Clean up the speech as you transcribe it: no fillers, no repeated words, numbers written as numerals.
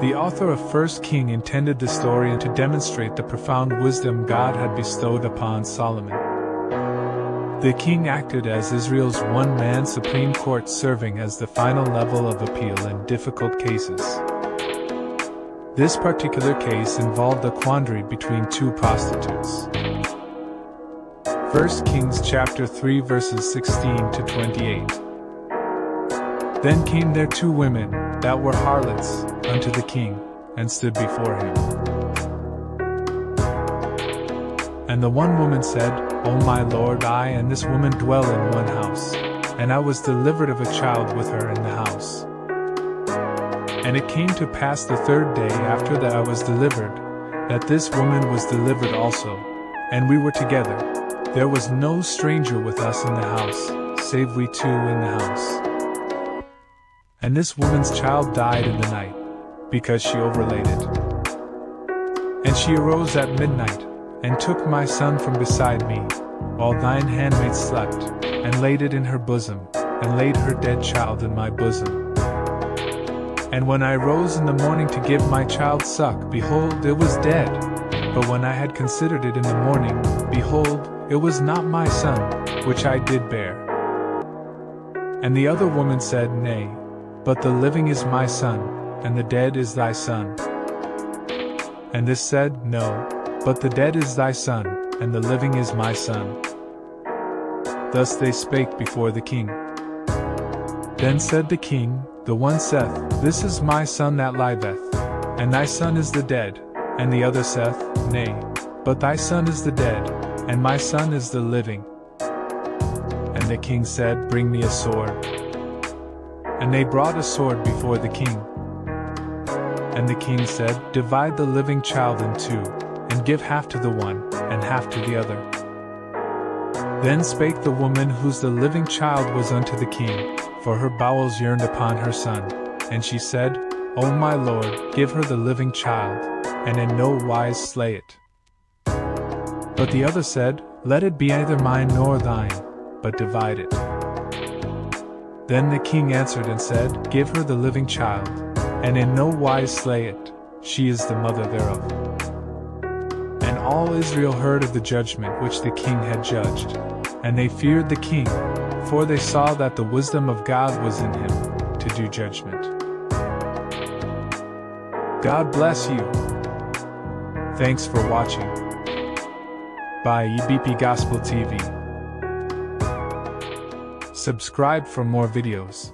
The author of 1 King intended the story to demonstrate the profound wisdom God had bestowed upon Solomon. The king acted as Israel's one-man Supreme Court, serving as the final level of appeal in difficult cases. This particular case involved a quandary between two prostitutes. 1 Kings chapter 3 verses 16 to 28. Then came there two women, that were harlots, unto the king, and stood before him. And the one woman said, O my lord, I and this woman dwell in one house, and I was delivered of a child with her in the house. And it came to pass the third day after that I was delivered, that this woman was delivered also, and we were together. There was no stranger with us in the house, save we two in the house. And this woman's child died in the night, because she overlaid it. And she arose at midnight, and took my son from beside me, while thine handmaid slept, and laid it in her bosom, and laid her dead child in my bosom. And when I rose in the morning to give my child suck, behold, it was dead. But when I had considered it in the morning, behold, it was not my son, which I did bear. And the other woman said, Nay, but the living is my son, and the dead is thy son. And this said, No, but the dead is thy son, and the living is my son. Thus they spake before the king. Then said the king, the one saith, This is my son that liveth, and thy son is the dead. And the other saith, Nay, but thy son is the dead, and my son is the living. And the king said, Bring me a sword. And they brought a sword before the king. And the king said, Divide the living child in two, and give half to the one, and half to the other. Then spake the woman whose the living child was unto the king, for her bowels yearned upon her son. And she said, O my lord, give her the living child, and in no wise slay it. But the other said, Let it be neither mine nor thine, but divide it. Then the king answered and said, Give her the living child, and in no wise slay it, she is the mother thereof. And all Israel heard of the judgment which the king had judged, and they feared the king, for they saw that the wisdom of God was in him, to do judgment. God bless you. Thanks for watching. By EBP Gospel TV. Subscribe for more videos.